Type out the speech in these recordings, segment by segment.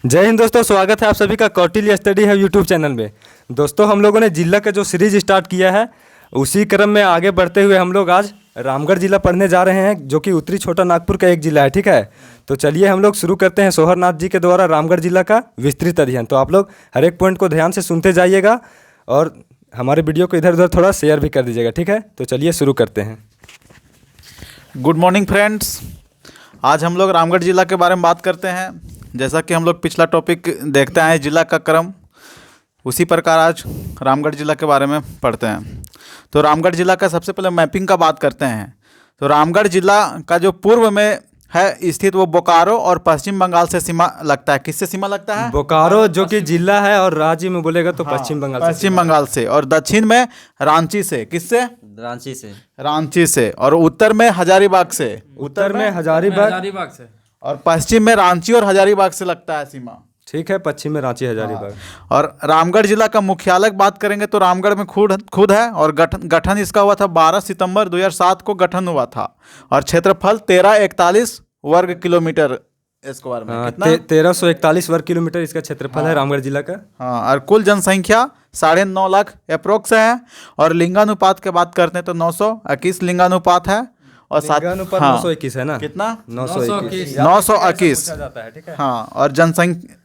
जय हिंद दोस्तों, स्वागत है आप सभी का कौटिल्य स्टडी है यूट्यूब चैनल में। दोस्तों, हम लोगों ने जिला का जो सीरीज स्टार्ट किया है उसी क्रम में आगे बढ़ते हुए हम लोग आज रामगढ़ जिला पढ़ने जा रहे हैं, जो कि उत्तरी छोटा नागपुर का एक जिला है। ठीक है, तो चलिए हम लोग शुरू करते हैं सोहरनाथ जी के द्वारा रामगढ़ जिला का विस्तृत अध्ययन। तो आप लोग हर एक पॉइंट को ध्यान से सुनते जाइएगा और हमारे वीडियो को इधर उधर थोड़ा शेयर भी कर दीजिएगा। ठीक है, तो चलिए शुरू करते हैं। गुड मॉर्निंग फ्रेंड्स, आज हम लोग रामगढ़ जिला के बारे में बात करते हैं। जैसा कि हम लोग पिछला टॉपिक देखते आए जिला का क्रम, उसी प्रकार आज रामगढ़ जिला के बारे में पढ़ते हैं। तो रामगढ़ जिला का सबसे पहले मैपिंग का बात करते हैं। तो रामगढ़ जिला का जो पूर्व में है स्थित वो बोकारो और पश्चिम बंगाल से सीमा लगता है। किससे सीमा लगता है? बोकारो जो कि जिला है, और राज्य में बोलेगा तो पश्चिम बंगाल से। पश्चिम बंगाल से। और दक्षिण में रांची से। किससे? रांची से। और उत्तर में हजारीबाग से। उत्तर में हजारीबाग से। और पश्चिम में रांची और हजारीबाग से लगता है सीमा। ठीक है, पश्चिम में रांची हजारीबाग। और रामगढ़ जिला का मुख्यालय की बात करेंगे तो रामगढ़ में खुद है। और गठन इसका हुआ था 12 सितंबर 2007 को गठन हुआ था। और क्षेत्रफल 1341 वर्ग किलोमीटर स्क्वायर में। कितना? 1341 वर्ग किलोमीटर इसका क्षेत्रफल है रामगढ़ जिला का। हाँ, और कुल जनसंख्या 9.5 लाख अप्रोक्स है। और लिंगानुपात की बात करते हैं तो 921 लिंगानुपात है। और लिंगानुपात 921 है ना? कितना? 921। 921 जाता है। ठीक है। हाँ, और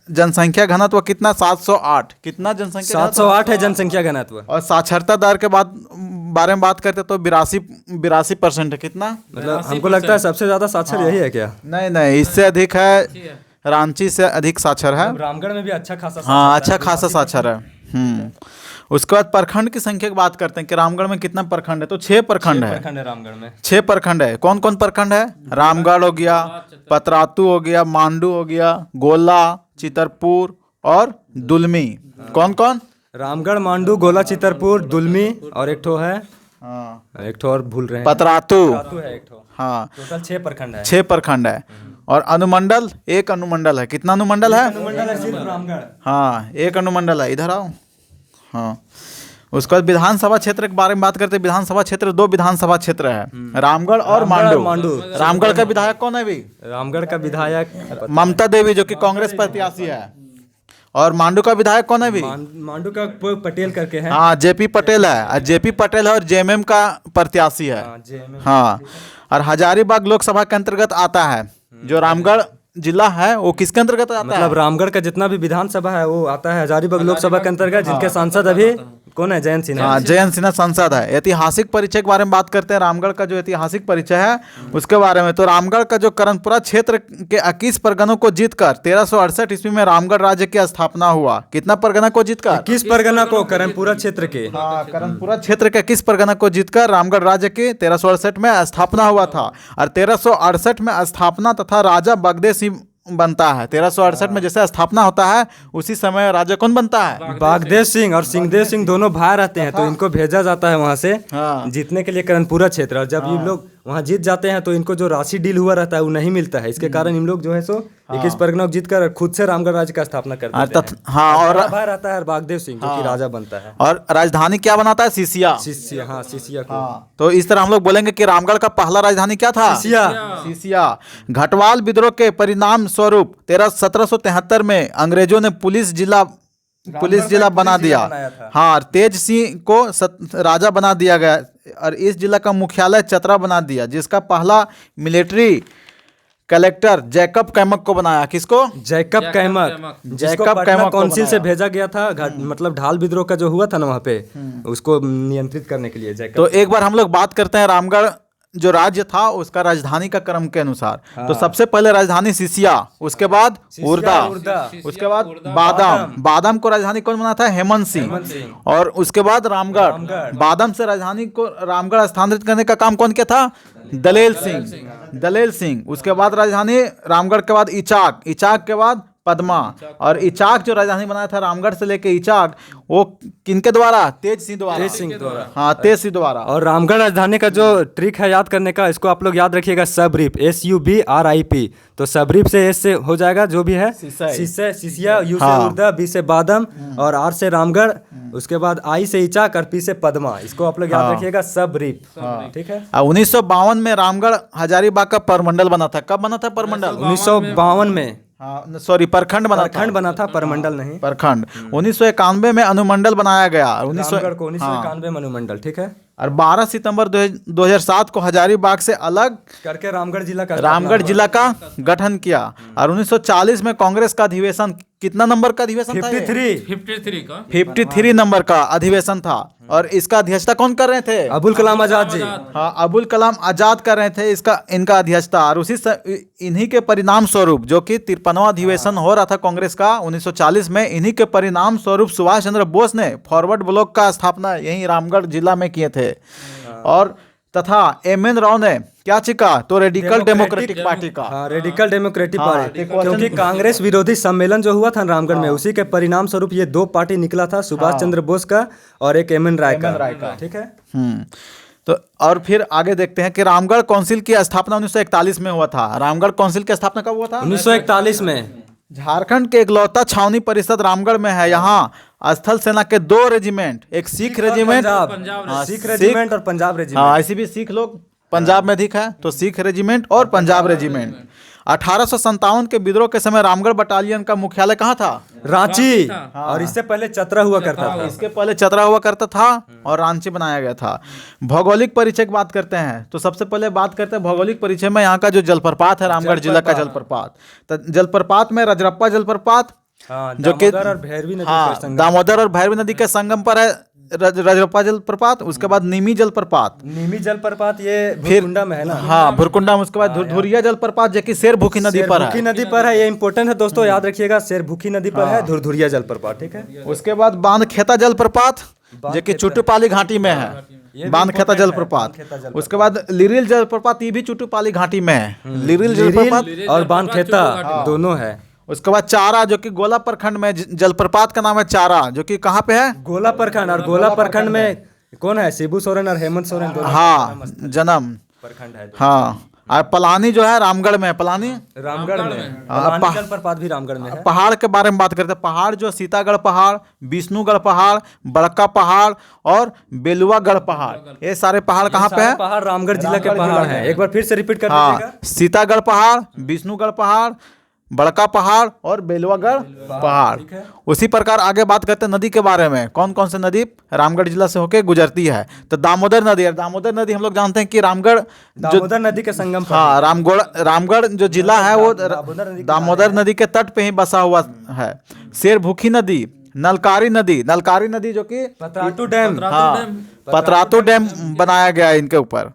जनसंख्या घनत्व कितना? 708। कितना जनसंख्या? 708 है जनसंख्या घनत्व। और साक्षरता दर के बारे में बात करते तो 82% है। कितना? मतलब हमको लगता है सबसे ज्यादा साक्षर यही है क्या? नहीं, इससे अधिक है। रांची से अधिक साक्षर है। रामगढ़ में भी अच्छा खासा हाँ, अच्छा खासा साक्षर है। उसके बाद प्रखंड की संख्या की बात करते हैं कि रामगढ़ में कितना प्रखंड है। तो 6 प्रखंड है। रामगढ़ में 6 प्रखंड है। कौन कौन प्रखंड है? रामगढ़ हो गया, पतरातू हो गया, मांडू हो गया, गोला, चितरपुर और दुलमी। कौन कौन? रामगढ़, मांडू, गोला, चितरपुर, दुलमी और एक ठो है। हाँ, एक ठो और भूल रहे हैं। पतरातू है एक ठो। हाँ, टोटल 6 प्रखंड है। 6 प्रखंड है। और अनुमंडल, एक अनुमंडल है। कितना अनुमंडल है? अनुमंडल है सिर्फ रामगढ़। हाँ, एक अनुमंडल है। इधर आओ। हाँ, उसके बाद विधानसभा क्षेत्र के बारे में बात करते हैं। विधानसभा क्षेत्र 2 विधानसभा क्षेत्र है, रामगढ़ और मांडू। रामगढ़ का विधायक कौन है भी? रामगढ़ का विधायक ममता देवी, जो कि कांग्रेस प्रत्याशी है। और मांडू का विधायक कौन है भी? मांडू का पटेल करके है। हाँ, जेपी पटेल है। जेपी पटेल है और जेएमएम का प्रत्याशी है। हाँ, और हजारीबाग लोकसभा के अंतर्गत आता है। जो रामगढ़ जिला है वो किसके अंतर्गत आता है? मतलब रामगढ़ का जितना भी विधानसभा है वो आता है हजारीबाग लोकसभा के अंतर्गत, जिनके सांसद अभी कौन है? जयंत सिन्हा। हाँ, जयंत सिन्हा सांसद है। ऐतिहासिक परिचय के बारे में बात करते हैं। रामगढ़ का जो ऐतिहासिक परिचय है उसके बारे में। तो रामगढ़ का जो कर्णपुरा क्षेत्र के 21 परगनों को जीतकर 1368 ईस्वी में रामगढ़ राज्य की स्थापना हुआ। कितना परगना को जीतकर? 21 परगना को, कर्णपुरा क्षेत्र के। हाँ, कर्णपुरा क्षेत्र के 21 परगना को जीतकर रामगढ़ राज्य की 1368 में स्थापना हुआ था। और 1368 में स्थापना तथा राजा बगदे सिंह बनता है। 1368 में जैसे स्थापना होता है उसी समय राजा कौन बनता है? बागदेव सिंह और सिंहदेव सिंह दोनों भाई रहते हैं। तो इनको भेजा जाता है वहां से जीतने के लिए कर्णपुरा क्षेत्र। और जब ये लोग वहां जीत जाते हैं तो इनको जो राशि डील हुआ रहता है वो नहीं मिलता है। इसके कारण इन लोग जो है सो 21 परगना को जीतकर खुद से रामगढ़ राज्य का स्थापना करते हैं। हाँ, और भाई रहता है बागदेव सिंह, जो कि राजा बनता है। और राजधानी क्या बनाता है? सिसिया। हाँ, सिसिया को। तो इस तरह हम लोग बोलेंगे कि रामगढ़ का पहला राजधानी क्या था? सिसिया। घटवाल विद्रोह के परिणाम स्वरूप 1773 में अंग्रेजों ने पुलिस जिला बना दिया। हाँ, तेज सिंह को राजा बना दिया गया। और इस जिला का मुख्यालय चतरा बना दिया, जिसका पहला मिलिट्री कलेक्टर जैकब कैमक को बनाया। किसको? जैकब कैमक काउंसिल से भेजा गया था। मतलब ढाल विद्रोह का जो हुआ था ना वहाँ पे, उसको नियंत्रित करने के लिए तो एक बार हम लोग बात करते हैं रामगढ़ जो राज्य था उसका राजधानी का क्रम के अनुसार। तो सबसे पहले राजधानी सिसिया, उसके बाद उर्दा, उसके बाद बादाम को राजधानी कौन बना था? हेमंत सिंह। और उसके बाद रामगढ़। बादाम से राजधानी को रामगढ़ स्थानांतरित करने का काम कौन किया था? दलेल सिंह। उसके बाद राजधानी रामगढ़ के बाद इचाक के बाद पद्मा। और इचाक जो राजधानी बनाया था रामगढ़ से लेके इचाक, वो किनके द्वारा? तेज सिंह द्वारा। हाँ, तेज सिंह द्वारा। और रामगढ़ राजधानी का जो ट्रिक है याद करने का, इसको आप लोग याद रखिएगा, सबरीप, SUBRIP। तो सबरीप से एस से हो जाएगा जो भी है, सिसिया, यू से उर्दा, बी से बादम और आर से रामगढ़, उसके बाद आई से इचाक और पी से पद्मा। इसको आप लोग याद रखिएगा, सबरीप। ठीक है। 1952 में रामगढ़ हजारीबाग का परमंडल बना था। कब बना था परमंडल? 1952 में। हाँ सॉरी, प्रखंड बना था। प्रखंड बना था, परमंडल नहीं। प्रखंड 1991 में अनुमंडल बनाया गया। रामगढ़ को 1991 में अनुमंडल, ठीक है। और 12 सितंबर 2007 को हजारीबाग से अलग करके रामगढ़ जिला का गठन किया। और 1940 में कांग्रेस का अधिवेशन, कितना नंबर का अधिवेशन था? 53 नंबर का अधिवेशन था। और इसका अध्यक्षता कौन कर रहे थे? अबुल कलाम आजाद जी। हाँ, अबुल कलाम आजाद कर रहे थे इनका अध्यक्षता। और इन्हीं के परिणाम स्वरूप, जो कि 53वां अधिवेशन हो रहा था कांग्रेस का 1940 में, इन्हीं के परिणाम स्वरूप सुभाष चंद्र बोस ने फॉरवर्ड ब्लॉक का स्थापना यहीं रामगढ़ जिला में किए थे। और तथा एम.एन. राव ने क्या चिका? तो रेडिकल डेमोक्रेटिक पार्टी का। हाँ, रेडिकल डेमोक्रेटिक पार्टी, क्योंकि कांग्रेस विरोधी सम्मेलन जो हुआ था रामगढ़ में, उसी के परिणाम स्वरूप ये दो पार्टी निकला था, सुभाष चंद्र बोस का और एक एम.एन. राय का, ठीक है। तो और फिर आगे देखते हैं कि रामगढ़ काउंसिल की स्थापना 1941 में हुआ था। रामगढ़ काउंसिल की स्थापना कब हुआ था? 1941 में। झारखंड के इकलौता छावनी परिषद रामगढ़ में है। यहाँ स्थल सेना के 2 रेजिमेंट, एक सिख रेजिमेंट, सिख रेजिमेंट और पंजाब रेजिमेंट। हाँ, ऐसे भी सिख लोग पंजाब में अधिक है, तो सिख रेजिमेंट और पंजाब रेजिमेंट। 1857 के विद्रोह के समय रामगढ़ बटालियन का मुख्यालय कहाँ था? रांची। और इससे पहले चतरा हुआ करता था। इसके पहले चतरा हुआ करता था और रांची बनाया गया था। भौगोलिक परिचय की बात करते हैं तो सबसे पहले बात करते हैं भौगोलिक परिचय में। यहाँ का जो जलप्रपात है, रामगढ़ जिला का जलप्रपात, तो जलप्रपात में रजरप्पा जलप्रपात, जो कि दामोदर और भैरवी नदी के संगम पर है रजरप्पा जलप्रपात। उसके बाद नीमी जलप्रपात ये भुरकुंडा में है ना? हाँ, भुरकुंडा में। उसके बाद धुरधुरिया जलप्रपात, जो कि शेरभूखी नदी पर है। ये इंपॉर्टेंट है दोस्तों, याद रखिएगा, शेरभूखी नदी पर है धुरधुरिया जलप्रपात, ठीक है। उसके बाद बांधखेता जलप्रपात, जो कि चुटुपाली घाटी में है, बांधखेता जलप्रपात। उसके बाद लिरिल जलप्रपात, ये भी चुटुपाली घाटी में है। लिरिल जलप्रपात और बांधखेता दोनों है। उसके बाद चारा, जो कि गोला प्रखंड में जलप्रपात का नाम है चारा, जो कि कहाँ पे है? गोला प्रखंड। और गोला प्रखंड में कौन है? शिबू सोरेन और हेमंत सोरेन दोनों। हाँ, जन्म प्रखंड है। हाँ, और पलानी जो है रामगढ़ में, पलानी रामगढ़ में, जलप्रपात भी रामगढ़ में है। पहाड़ के बारे में बात करते हैं। पहाड़ जो सीतागढ़ पहाड़, विष्णुगढ़ पहाड़, बड़का पहाड़ और बेलुआगढ़ पहाड़, ये सारे पहाड़ कहाँ पे है? पहाड़ रामगढ़ जिला के पहाड़ हैं। एक बार फिर से रिपीट कर दीजिएगा। सीतागढ़ पहाड़, विष्णुगढ़ पहाड़, बड़का पहाड़ और बेलुआगढ़ पहाड़। उसी प्रकार आगे बात करते हैं नदी के बारे में। कौन कौन सी नदी रामगढ़ जिला से होकर गुजरती है? तो दामोदर नदी है। दामोदर नदी हम लोग जानते हैं कि रामगढ़ दामोदर नदी के संगम पर। हाँ, रामगढ़ जो जिला है वो दामोदर नदी के तट पे ही बसा हुआ है। शेरभूखी नदी, नलकारी नदी जो कि पतरातू डैम, हाँ, पतरातू डैम बनाया गया है इनके ऊपर।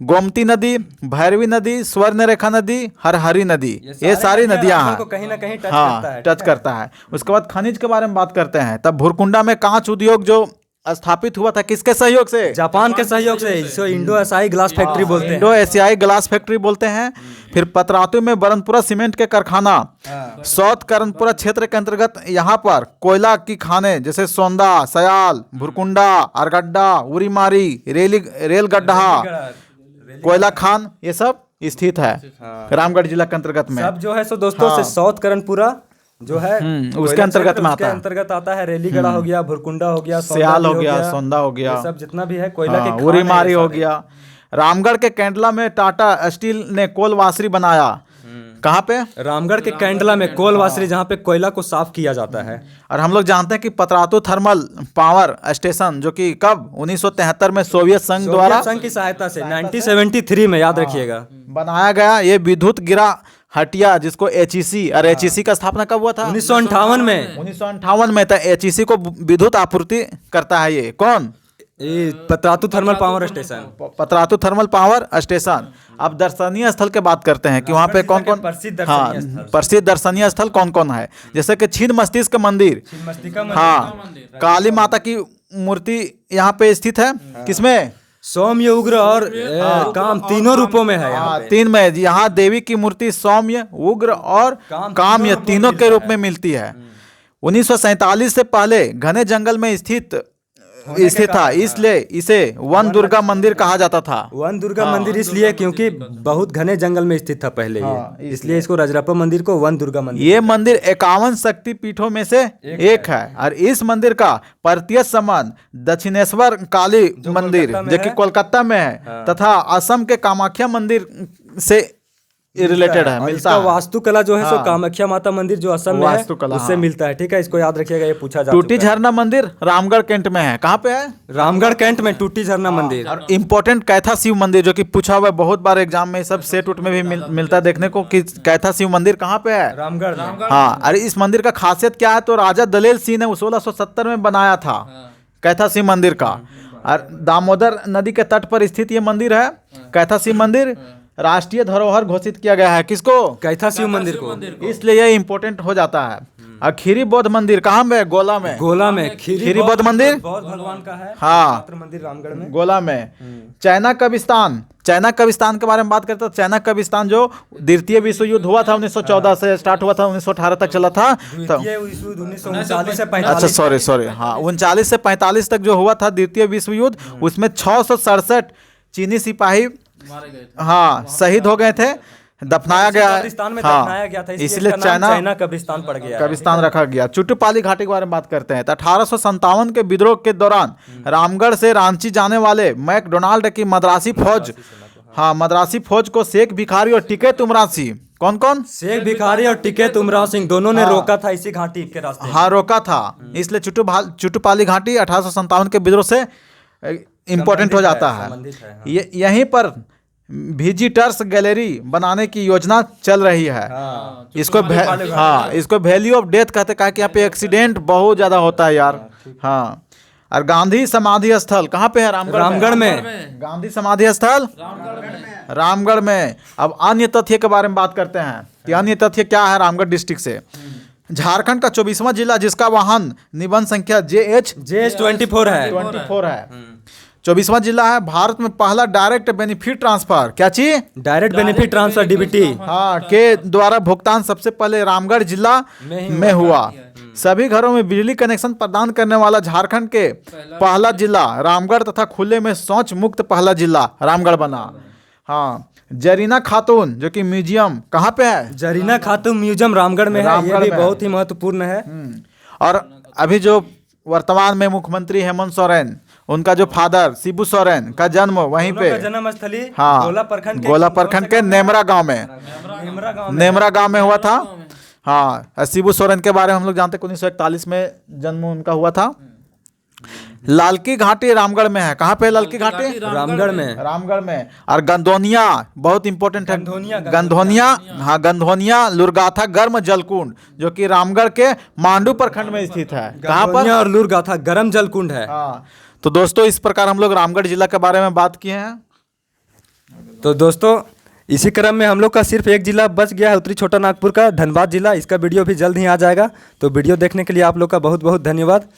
गोमती नदी, भैरवी नदी, स्वर्ण रेखा नदी, हरहरी नदी, ये सारी नदियां हैं, कहीं ना कहीं टच करता है। उसके बाद खनिज के बारे में बात करते हैं। तब भुरकुंडा में कांच उद्योग जो स्थापित हुआ था, किसके सहयोग से? जापान के सहयोग से। इसको इंडो एशियाई ग्लास फैक्ट्री बोलते हैं। इंडो एशियाई ग्लास फैक्ट्री बोलते हैं। फिर पतरातू में बरनपुरा सीमेंट के कारखाना। साउथ करनपुरा क्षेत्र के अंतर्गत यहाँ पर कोयला की खाने जैसे सोंदा, सयाल, भुरकुंडा, अरगड्डा, उरीमारी, रेल गड्ढा, कोयला खान, ये सब स्थित है रामगढ़ जिला के अंतर्गत में। सब जो है सो दोस्तों से साउथ करनपुरा जो है उसके अंतर्गत में आता है। अंतर्गत आता है। रेलीगढ़ा हो गया, भुरकुंडा हो गया, सयाल हो गया, सोंदा हो गया, सब जितना भी है कोयला के उरीमारी हो गया। रामगढ़ के कैंडला में टाटा स्टील ने कोल वासरी बनाया। कहाँ पे? रामगढ़ के कैंडला में कोल वासरी, जहाँ पे कोयला को साफ किया जाता है। और हम लोग जानते हैं कि पतरातू थर्मल पावर स्टेशन, जो कि कब 1973 में सोवियत संघ द्वारा की सहायता से 1973 में, याद रखिएगा, बनाया गया। ये विद्युत गिरा हटिया, जिसको एचईसी, और एचईसी का स्थापना कब हुआ था? 1958 में। 1958 में था। एचईसी को विद्युत आपूर्ति करता है। ये कौन? Patratu thermal power station. Patratu thermal power station. अब दर्शनीय स्थल के बात करते हैं कि वहाँ पे कौन कौन प्रसिद्ध दर्शनीय स्थल कौन कौन है। जैसे कि छिन्न मस्तिष्क मंदिर, हाँ, काली माता की मूर्ति यहाँ पे स्थित है। किसमें? सौम्य, उग्र और काम, तीनों रूपों में है। यहाँ तीन में यहाँ देवी की मूर्ति सौम्य, उग्र और काम, ये तीनों के रूप में मिलती है। 1947 से पहले घने जंगल में स्थित था, इसलिए इसे वन दुर्गा मंदिर कहा जाता था। वन दुर्गा मंदिर इसलिए क्योंकि बहुत घने जंगल में स्थित था पहले ये, इसलिए इसको रजरप्पा मंदिर को वन दुर्गा मंदिर। ये मंदिर 51 शक्ति पीठों में से एक है। और इस मंदिर का प्रत्यक्ष संबंध दक्षिणेश्वर काली मंदिर, जो कि कोलकाता में है, तथा असम के कामाख्या मंदिर से रिलेटेड है, और मिलता इसका है। वास्तुकला जो है सो हाँ। कामाख्या माता मंदिर जो असम में है वास्तुकला, उससे हाँ। मिलता है। ठीक है, इसको याद रखिएगा, ये पूछा जा टूटी चुका है। झरना मंदिर रामगढ़ कैंट में है। कहाँ पे है? रामगढ़ कैंट में टूटी झरना मंदिर। और इम्पोर्टेंट कैथा शिव मंदिर, जो कि पूछा हुआ है बहुत बार एग्जाम में, सब सेट उट में भी मिलता है देखने को कि कैथा शिव मंदिर कहाँ पे है। रामगढ़ में। हाँ, अरे इस मंदिर का खासियत क्या है, तो राजा दलेल सिंह ने 1670 में बनाया था कैथा शिव मंदिर का। और दामोदर नदी के तट पर स्थित ये मंदिर है। कैथा शिव मंदिर राष्ट्रीय धरोहर घोषित किया गया है। किसको? कैथा शिव मंदिर को। इसलिए ये इम्पोर्टेंट हो जाता है। और खीरी बौद्ध मंदिर कहाँ में? गोला में। गोला में खीरी बौद्ध मंदिर बौद्ध भगवान का है। हाँ। मात्र मंदिर रामगढ़ में। गोला में। चाइना कबिस्तान, चाइना कबिस्तान के बारे में बात करते हैं। चाइना कबिस्तान जो द्वितीय विश्व युद्ध हुआ था 1914 से स्टार्ट हुआ था, 1918 तक चला था। द्वितीय विश्व युद्ध 1939 से 45। अच्छा सॉरी, हाँ 39 से 45 तक जो हुआ था द्वितीय विश्व युद्ध, उसमें 667 चीनी सिपाही हाँ शहीद हो गए थे, दफनाया गया है। कब्रिस्तान में हाँ, दफनाया गया था, इसलिए चाइना कब्रिस्तान पड़ गया है। कब्रिस्तान रखा गया। चुटुपाली घाटी के बारे में बात करते हैं। तो 1857 के विद्रोह के दौरान रामगढ़ से रांची जाने वाले मैकडोनाल्ड की मद्रासी फौज, हाँ मद्रासी फौज को शेख भिखारी और टिकैत उमरासी, कौन कौन? शेख भिखारी और टिकैत उमराव सिंह दोनों ने रोका था इसी घाटी के रास्ते। हाँ रोका था, इसलिए चुटुपाली घाटी 1857 के विद्रोह से इम्पोर्टेंट हो जाता है। हाँ। यहीं पर विजिटर्स गैलरी बनाने की योजना चल रही है। हाँ। इसको वैल्यू ऑफ डेथ कहते हैं कि यहाँ पे एक्सीडेंट बहुत ज्यादा होता है यार। हाँ, और गांधी समाधि स्थल कहाँ पे है? रामगढ़ में। गांधी समाधि स्थल रामगढ़ में। अब अन्य तथ्य के बारे में बात करते हैं कि अन्य तथ्य क्या है रामगढ़ डिस्ट्रिक्ट से। झारखंड का 24वां जिला, जिसका वाहन निबंध संख्या JH24 है। 24 है। 24वां जिला है। भारत में पहला डायरेक्ट बेनिफिट ट्रांसफर, क्या चीज? डायरेक्ट बेनिफिट ट्रांसफर DBT हाँ के द्वारा भुगतान सबसे पहले रामगढ़ जिला में हुआ। सभी घरों में बिजली कनेक्शन प्रदान करने वाला झारखंड के पहला जिला रामगढ़ तथा खुले में शौच मुक्त पहला जिला रामगढ़ बना। हाँ, जरीना खातून जो कि म्यूजियम कहाँ पे है? जरीना खातून म्यूजियम रामगढ़ में है। ये भी बहुत ही महत्वपूर्ण है। और अभी जो वर्तमान में मुख्यमंत्री हेमंत सोरेन, उनका जो फादर शिबू सोरेन का जन्म वहीं पे, जन्म स्थली हाँ गोला प्रखंड के नेमरा गांव में हुआ था। हाँ, शिबू सोरेन के बारे में हम लोग जानते हैं 1941 में जन्म उनका हुआ था। लालकी घाटी रामगढ़ में है। कहाँ पे लालकी घाटी? रामगढ़ में। और गंधोनिया बहुत इंपॉर्टेंट है। गंधोनिया लुरगाथा गर्म जलकुंड जो कि रामगढ़ के मांडू प्रखंड में स्थित है। कहाँ पर? और लुरगाथा गर्म जलकुंड है। हाँ, तो दोस्तों इस प्रकार हम लोग रामगढ़ जिला के बारे में बात किए हैं। तो दोस्तों इसी क्रम में हम लोग का सिर्फ एक जिला बच गया है, उत्तरी छोटा नागपुर का, धनबाद जिला। इसका वीडियो भी जल्द ही आ जाएगा। तो वीडियो देखने के लिए आप लोग का बहुत बहुत धन्यवाद।